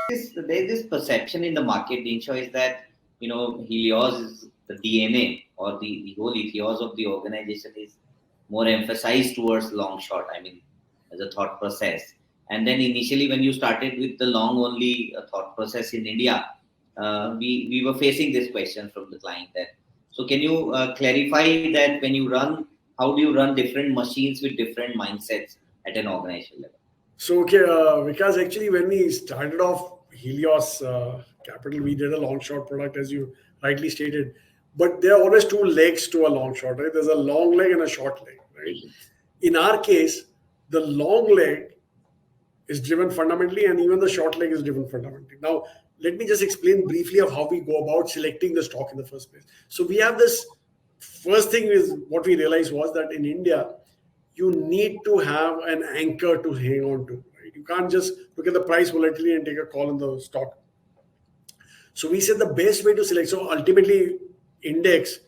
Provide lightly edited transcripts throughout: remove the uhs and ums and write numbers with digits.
There's this perception in the market, Dinshaw, is that Helios is the DNA or the whole ethos of the organization is more emphasized towards long short. I mean, as a thought process. And then initially, when you started with the long only thought process in India, we were facing this question from the client that. So can you clarify that when you run, how do you run different machines with different mindsets at an organization level? So, okay, because actually when we started off Helios Capital, we did a long short product, as you rightly stated. But there are always two legs to a long short, right? There's a long leg and a short leg, right? In our case, the long leg is driven fundamentally, and even the short leg is driven fundamentally. Now, let me just explain briefly of how we go about selecting the stock in the first place. So we have this first thing is what we realized was that in India, you need to have an anchor to hang on to. Right? You can't just look at the price volatility and take a call on the stock. So we said the best way to select. So ultimately, index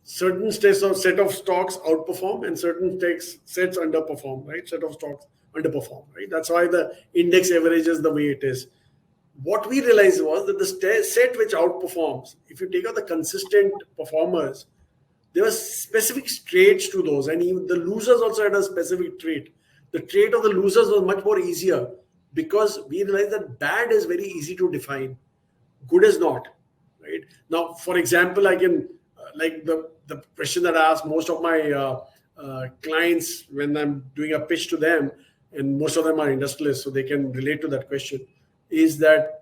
certain set of stocks outperform and certain sets underperform. Right? Set of stocks underperform. Right? That's why the index averages the way it is. What we realized was that the set which outperforms, if you take out the consistent performers, there were specific traits to those, and even the losers also had a specific trait. The trait of the losers was much more easier because we realized that bad is very easy to define, good is not. Right now, for example, I can like the question that I ask most of my clients when I'm doing a pitch to them, and most of them are industrialists, so they can relate to that question. Is that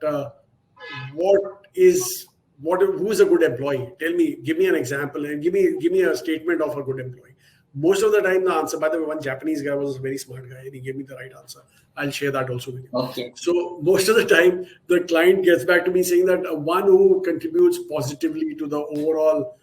who is a good employee? Tell me, give me an example and give me a statement of a good employee. Most of the time, the answer, by the way, one Japanese guy was a very smart guy and he gave me the right answer. I'll share that also with you. Okay. So most of the time, the client gets back to me saying that one who contributes positively to the overall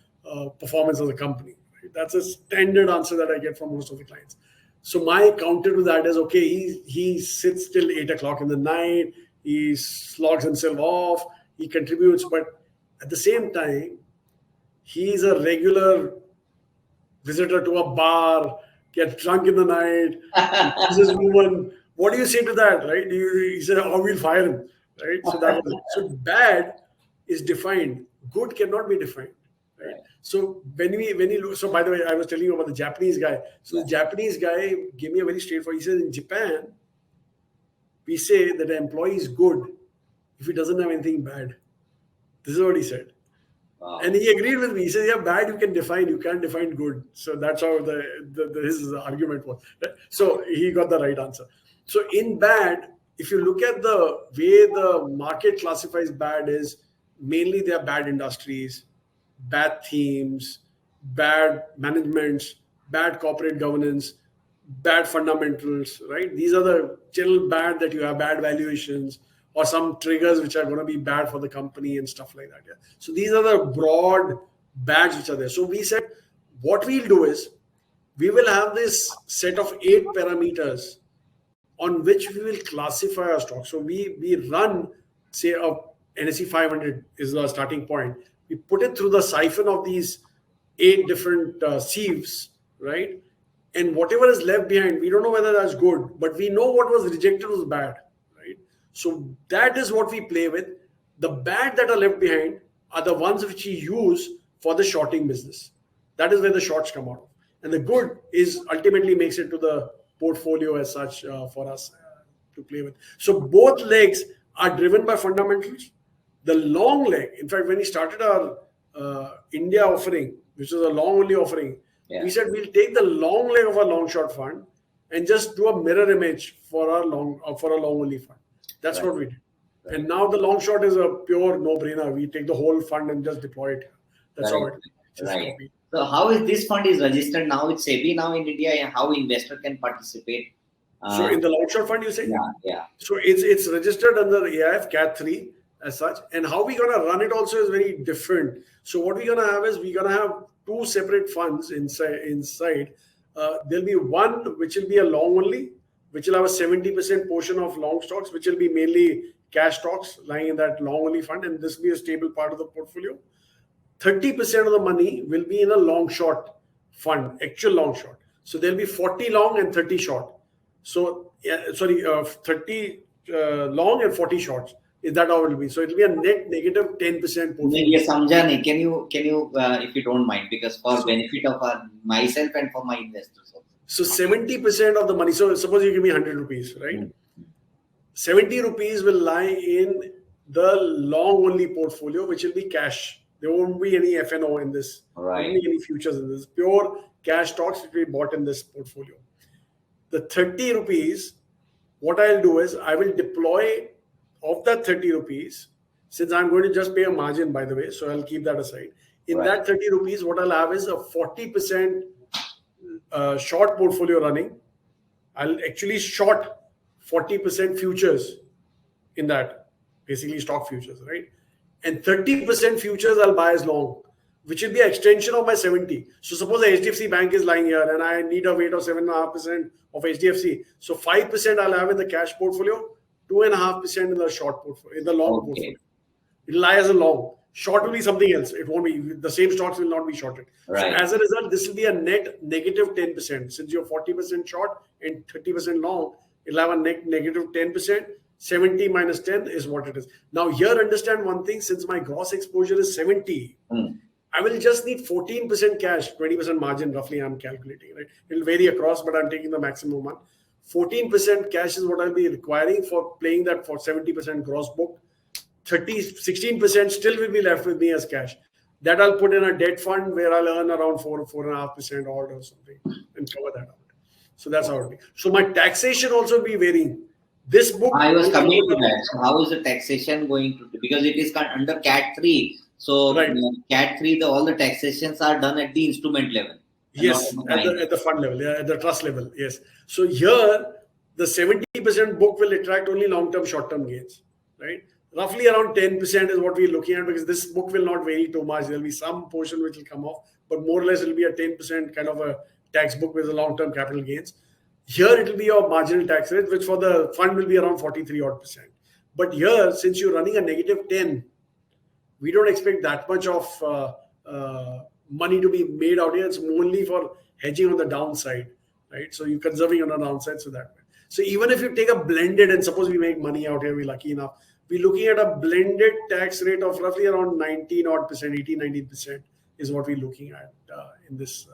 performance of the company. Right? That's a standard answer that I get from most of the clients. So my counter to that is, okay, he sits till 8 o'clock in the night, he slogs himself off, he contributes, but at the same time, he's a regular visitor to a bar, gets drunk in the night, this woman. What do you say to that, right? He said, "Oh, we'll fire him," right? So that was it. So bad is defined. Good cannot be defined, right? So when you look, so by the way, I was telling you about the Japanese guy. So the Japanese guy gave me a very straightforward. He said, in Japan, we say that an employee is good if he doesn't have anything bad. This is what he said. Wow. And he agreed with me. He said, yeah, bad you can define, you can't define good. So that's how his argument was. So he got the right answer. So in bad, if you look at the way the market classifies bad is mainly they are bad industries, bad themes, bad managements, bad corporate governance, bad fundamentals, right? These are the general bad that you have bad valuations or some triggers which are going to be bad for the company and stuff like that. Yeah. So these are the broad bads which are there. So we said what we'll do is we will have this set of 8 parameters on which we will classify our stock. So we run, say, a NSE 500 is the starting point. We put it through the siphon of these 8 different sieves, right? And whatever is left behind, we don't know whether that's good, but we know what was rejected was bad, right? So that is what we play with. The bad that are left behind are the ones which we use for the shorting business. That is where the shorts come out of. And the good is ultimately makes it to the portfolio as such for us to play with. So both legs are driven by fundamentals. The long leg, in fact, when we started our India offering, which was a long only offering, we said we'll take the long leg of a long short fund and just do a mirror image for a long only fund. That's what we did. Right. And now the long short is a pure no-brainer. We take the whole fund and just deploy it. That's how it is. Right. So how is this fund is registered now with SEBI now in India, and how investor can participate? So in the long short fund, you say? Yeah. So it's registered under AIF Cat 3 as such. And how we're going to run it also is very different. So what we're going to have is we're going to have 2 separate funds inside. There'll be one which will be a long only, which will have a 70% portion of long stocks, which will be mainly cash stocks lying in that long only fund. And this will be a stable part of the portfolio. 30% of the money will be in a long short fund, actual long short. So there'll be 40 long and 30 short. So 30 long and 40 shorts. Is that how it will be? So it will be a net negative 10% portfolio. ये समझा नहीं. Can you if you don't mind, because for benefit of myself and for my investors also. So 70% of the money. So suppose you give me 100 rupees, right? 70 rupees will lie in the long only portfolio, which will be cash. There won't be any FNO in this. Right. There won't be any futures in this. Pure cash stocks that we bought in this portfolio. The 30 rupees, what I'll do is I will deploy of that 30 rupees, since I'm going to just pay a margin, by the way, so I'll keep that aside. In Right. that 30 rupees, what I'll have is a 40% short portfolio running. I'll actually short 40% futures in that, basically stock futures, right? And 30% futures I'll buy as long, which will be an extension of my 70. So suppose the HDFC Bank is lying here and I need a weight of 7.5% of HDFC. So 5% I'll have in the cash portfolio, 2.5% in the short portfolio, in the long portfolio. It'll lie as a long. Short will be something else. It won't be, the same stocks will not be shorted. Right. So as a result, this will be a net negative 10%. Since you're 40% short and 30% long, it'll have a net negative 10%. 70 minus 10 is what it is. Now here, understand one thing, since my gross exposure is 70, I will just need 14% cash, 20% margin, roughly I'm calculating, right? It'll vary across, but I'm taking the maximum one. 14% cash is what I'll be requiring for playing that for 70% gross book. 16% still will be left with me as cash. That I'll put in a debt fund where I'll earn around 4.5% odd or something and cover that out. So that's how it will be. So my taxation also will be varying. This book. I was coming to that. So how is the taxation going to be? Because it is under Cat 3. So Right. Cat 3, all the taxations are done at the instrument level. Yes, at the fund level, yeah, at the trust level, yes. So here, the 70% book will attract only long-term, short-term gains, right? Roughly around 10% is what we're looking at, because this book will not vary too much. There'll be some portion which will come off, but more or less it'll be a 10% kind of a tax book with the long-term capital gains. Here it'll be your marginal tax rate, which for the fund will be around 43 odd percent. But here, since you're running a negative 10, we don't expect that much of money to be made out here. It's only for hedging on the downside, right? So you're conserving on the downside, so that way. So even if you take a blended, and suppose we make money out here, we're lucky enough, we're looking at a blended tax rate of roughly around 19 odd percent, 18, 19% is what we're looking at in this.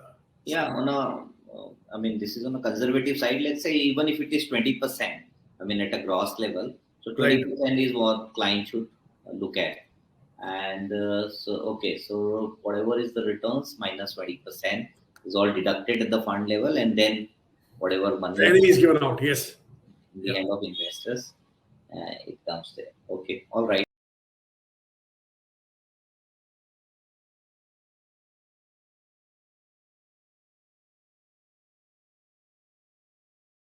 I mean, this is on a conservative side. Let's say even if it is 20%, I mean, at a gross level, so 20% is what client should look at. And so whatever is the returns minus 20% is all deducted at the fund level, and then whatever money is given out, yes, in the hand of investors, it comes there. Okay, all right.